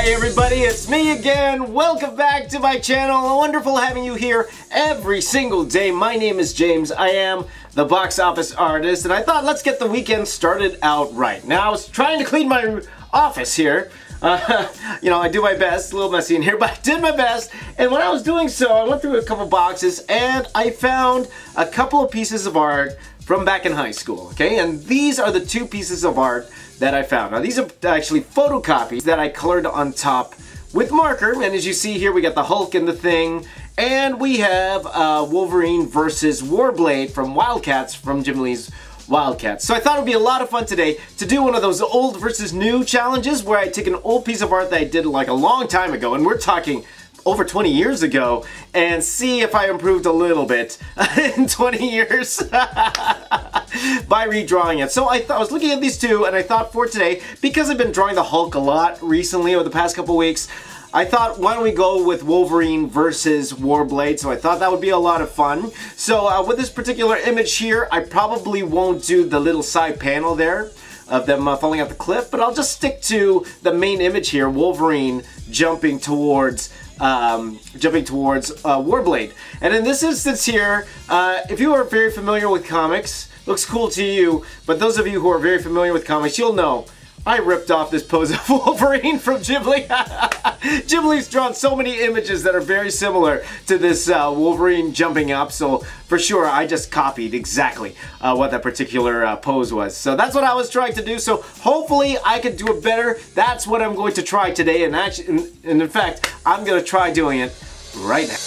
Hi everybody, it's me again. Welcome back to my channel. Wonderful having you here every single day. My name is James. I am the box office artist, and I thought let's get the weekend started out right. Now I was trying to clean my office here. You know, I do my best. A little messy in here, but I did my best. And when I was doing so, I went through a couple boxes and I found a couple of pieces of art from back in high school, okay? And these are the two pieces of art that I found. Now these are actually photocopies that I colored on top with marker, and as you see here we got the Hulk and the Thing, and we have Wolverine versus Warblade from Wildcats, from Jim Lee's Wildcats. So I thought it would be a lot of fun today to do one of those old versus new challenges where I take an old piece of art that I did like a long time ago, and we're talking over 20 years ago, and see if I improved a little bit in 20 years by redrawing it. So I was looking at these two, and I thought for today, because I've been drawing the Hulk a lot recently over the past couple weeks, I thought why don't we go with Wolverine versus Warblade. So I thought that would be a lot of fun. So with this particular image here, I probably won't do the little side panel there of them falling off the cliff, but I'll just stick to the main image here, Wolverine jumping towards Warblade. And in this instance here, if you are very familiar with comics, looks cool to you, but those of you who are very familiar with comics, you'll know I ripped off this pose of Wolverine from Jim Lee. Jim Lee's drawn so many images that are very similar to this Wolverine jumping up, so for sure I just copied exactly what that particular pose was. So that's what I was trying to do, so hopefully I could do it better. That's what I'm going to try today, and actually, and in fact, I'm going to try doing it right now.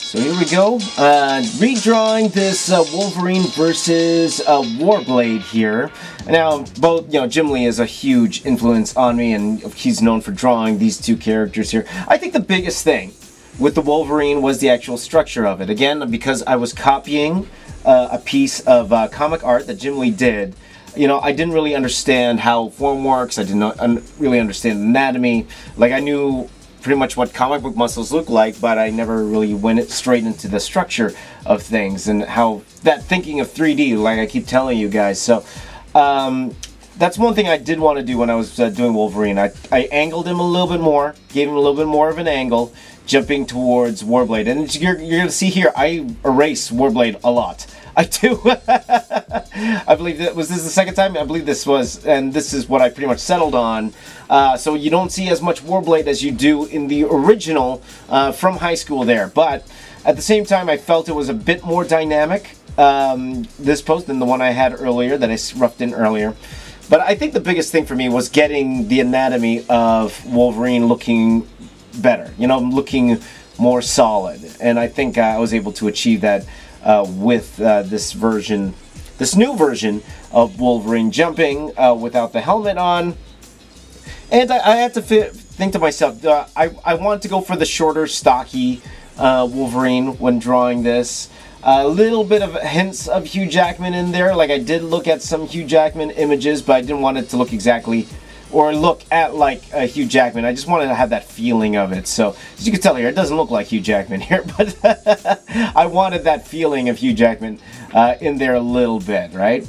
So here we go, redrawing this Wolverine versus Warblade here. Now, both, you know, Jim Lee is a huge influence on me, and he's known for drawing these two characters here. I think the biggest thing with the Wolverine was the actual structure of it. Again, because I was copying a piece of comic art that Jim Lee did. You know, I didn't really understand how form works. I did not really understand anatomy. Like, I knew pretty much what comic book muscles look like, but I never really went straight into the structure of things and how that thinking of 3D, like I keep telling you guys. So that's one thing I did want to do when I was doing Wolverine. I angled him a little bit more, gave him a little bit more of an angle, jumping towards Warblade. And you're going to see here, I erase Warblade a lot. I do. I believe that was this the second time? I believe this was, and this is what I pretty much settled on. So you don't see as much Warblade as you do in the original from high school there. But at the same time, I felt it was a bit more dynamic, this pose, than the one I had earlier, that I roughed in earlier. But I think the biggest thing for me was getting the anatomy of Wolverine looking better, you know, looking more solid. And I think I was able to achieve that with this version, this new version of Wolverine jumping without the helmet on. And I had to think to myself, I wanted to go for the shorter, stocky Wolverine when drawing this. A little bit of hints of Hugh Jackman in there. Like, I did look at some Hugh Jackman images, but I didn't want it to look exactly, or look at like Hugh Jackman. I just wanted to have that feeling of it. So, as you can tell here, it doesn't look like Hugh Jackman here, but I wanted that feeling of Hugh Jackman in there a little bit, right?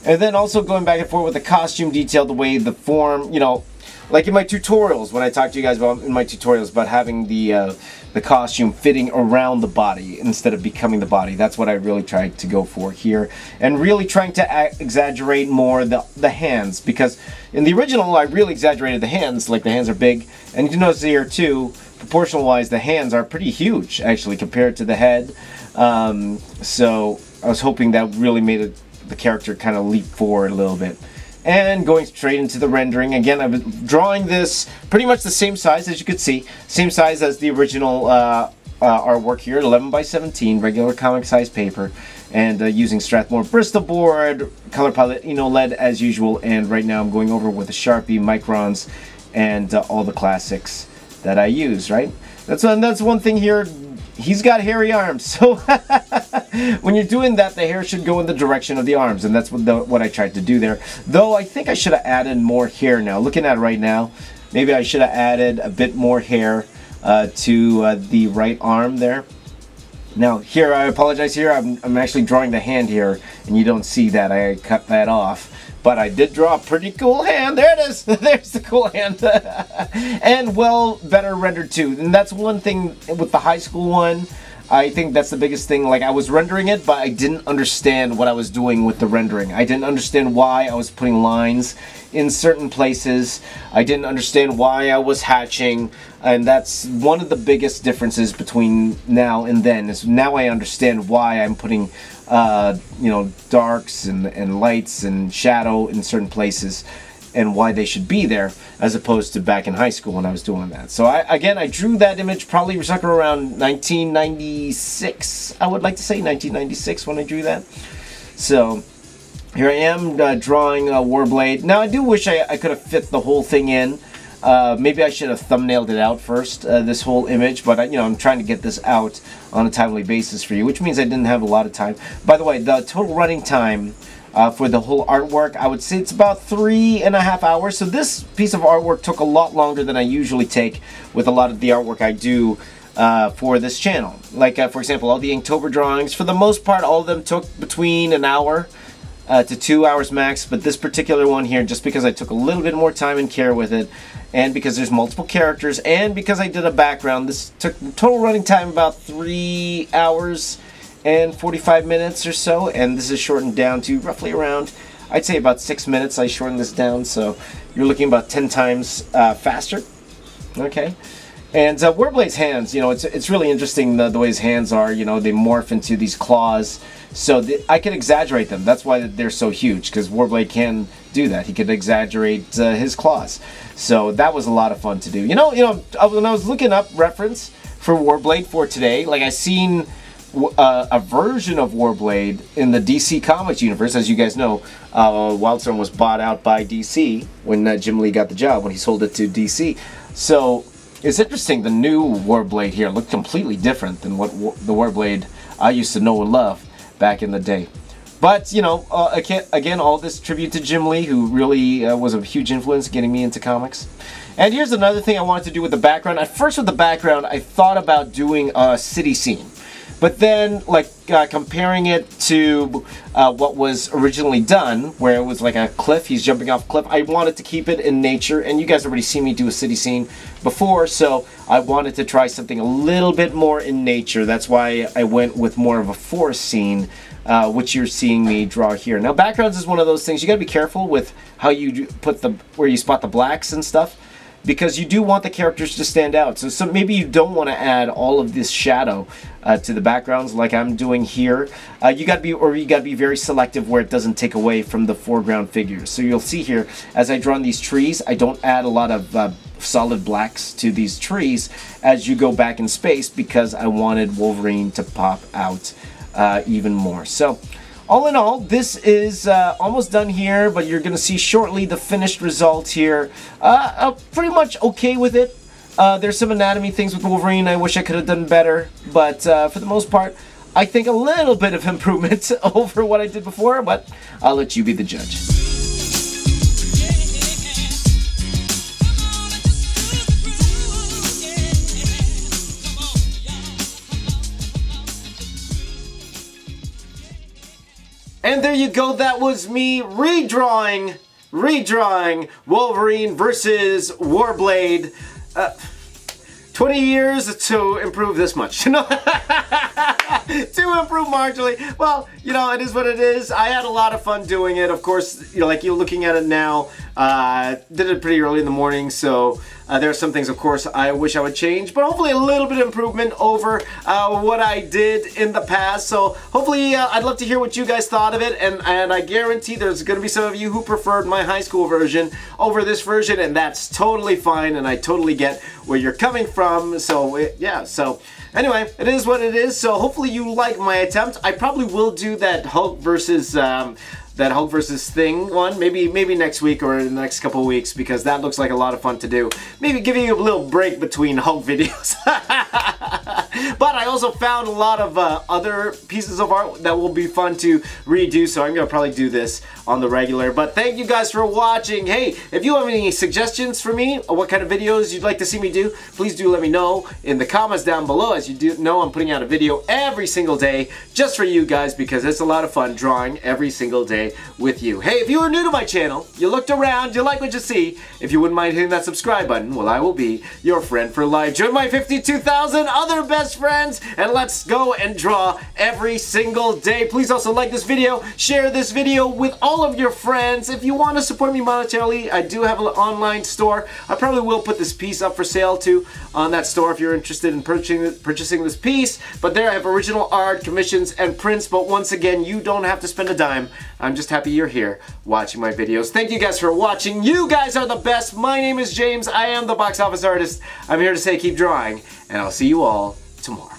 And then also going back and forth with the costume detail, the way the form, you know, like in my tutorials, when I talk to you guys about in my tutorials about having the costume fitting around the body instead of becoming the body. That's what I really tried to go for here, and really trying to exaggerate more the hands, because in the original I really exaggerated the hands. Like, the hands are big, and you can notice here too, proportional wise, the hands are pretty huge actually compared to the head. So I was hoping that really made the character kind of leap forward a little bit. And going straight into the rendering. Again, I was drawing this pretty much the same size, as you could see. Same size as the original artwork here, 11 by 17, regular comic size paper. And using Strathmore Bristol board, color palette, you know, lead as usual. And right now I'm going over with a Sharpie, microns, and all the classics that I use, right? That's one thing here. He's got hairy arms, so when you're doing that, the hair should go in the direction of the arms, and that's what I tried to do there. Though I think I should have added more hair now. Looking at it right now, maybe I should have added a bit more hair to the right arm there. Now here, I apologize here, I'm actually drawing the hand here, and you don't see that, I cut that off. But I did draw a pretty cool hand. There it is. There's the cool hand. And well, better rendered too. And that's one thing with the high school one. I think that's the biggest thing. Like, I was rendering it, but I didn't understand what I was doing with the rendering. I didn't understand why I was putting lines in certain places. I didn't understand why I was hatching. And that's one of the biggest differences between now and then, is now I understand why I'm putting you know, darks and lights and shadow in certain places, and why they should be there, as opposed to back in high school when I was doing that. So I drew that image probably somewhere around 1996. I would like to say 1996 when I drew that. So here I am drawing Warblade. Now I do wish I could have fit the whole thing in. Maybe I should have thumbnailed it out first, this whole image, but you know, I'm trying to get this out on a timely basis for you, which means I didn't have a lot of time. By the way, the total running time for the whole artwork, I would say it's about 3.5 hours. So this piece of artwork took a lot longer than I usually take with a lot of the artwork I do for this channel. Like, for example, all the Inktober drawings, for the most part, all of them took between an hour to 2 hours max, but this particular one here, just because I took a little bit more time and care with it, and because there's multiple characters, and because I did a background, this took total running time about 3 hours and 45 minutes or so, and this is shortened down to roughly around, I'd say about 6 minutes. I shortened this down, so you're looking about 10 times faster. Okay. And Warblade's hands, you know, it's really interesting the way his hands are. You know, they morph into these claws. So I can exaggerate them. That's why they're so huge, because Warblade can do that. He could exaggerate his claws. So that was a lot of fun to do. You know, when I was looking up reference for Warblade for today, like I seen a version of Warblade in the DC Comics universe. As you guys know, Wildstorm was bought out by DC when Jim Lee got the job, when he sold it to DC. So it's interesting, the new Warblade here looked completely different than what the Warblade I used to know and love back in the day. But, you know, again, all this tribute to Jim Lee, who really was a huge influence getting me into comics. And here's another thing I wanted to do with the background. At first with the background, I thought about doing a city scene. But then, like, comparing it to what was originally done, where it was like a cliff, he's jumping off a cliff, I wanted to keep it in nature, and you guys already seen me do a city scene before, so I wanted to try something a little bit more in nature. That's why I went with more of a forest scene, which you're seeing me draw here. Now, backgrounds is one of those things, you gotta be careful with how you put where you spot the blacks and stuff, because you do want the characters to stand out. So maybe you don't want to add all of this shadow to the backgrounds like I'm doing here. You got to be very selective where it doesn't take away from the foreground figures. So you'll see here, as I draw on these trees, I don't add a lot of solid blacks to these trees as you go back in space, because I wanted Wolverine to pop out even more. So all in all, this is almost done here, but you're going to see shortly the finished result here. I'm pretty much okay with it. There's some anatomy things with Wolverine I wish I could have done better, but for the most part, I think a little bit of improvement over what I did before, but I'll let you be the judge. And there you go, that was me redrawing Wolverine versus Warblade. 20 years to improve this much. To improve marginally. Well, you know, it is what it is. I had a lot of fun doing it. Of course, you know, like you're looking at it now, did it pretty early in the morning, so there are some things, of course, I wish I would change, but hopefully a little bit of improvement over what I did in the past. So hopefully, I'd love to hear what you guys thought of it, and I guarantee there's going to be some of you who preferred my high school version over this version, and that's totally fine, and I totally get where you're coming from. So yeah, so anyway, it is what it is. So hopefully you like my attempt. I probably will do that Hulk versus Thing one, maybe next week or in the next couple of weeks, because that looks like a lot of fun to do. Maybe give you a little break between Hulk videos. But I also found a lot of other pieces of art that will be fun to redo, so I'm going to probably do this on the regular. But thank you guys for watching. Hey, if you have any suggestions for me, or what kind of videos you'd like to see me do, please do let me know in the comments down below. As you do know, I'm putting out a video every single day just for you guys, because it's a lot of fun drawing every single day with you. Hey, if you are new to my channel, you looked around, you like what you see, if you wouldn't mind hitting that subscribe button, well, I will be your friend for life. Join my 52,000 other best friends, and let's go and draw every single day. Please also like this video, share this video with all of your friends. If you want to support me monetarily, I do have an online store. I probably will put this piece up for sale too on that store if you're interested in purchasing this piece. But there I have original art, commissions, and prints. But once again, you don't have to spend a dime. I'm just happy you're here watching my videos. Thank you guys for watching. You guys are the best. My name is James. I am the Box Office Artist. I'm here to say keep drawing, and I'll see you all tomorrow.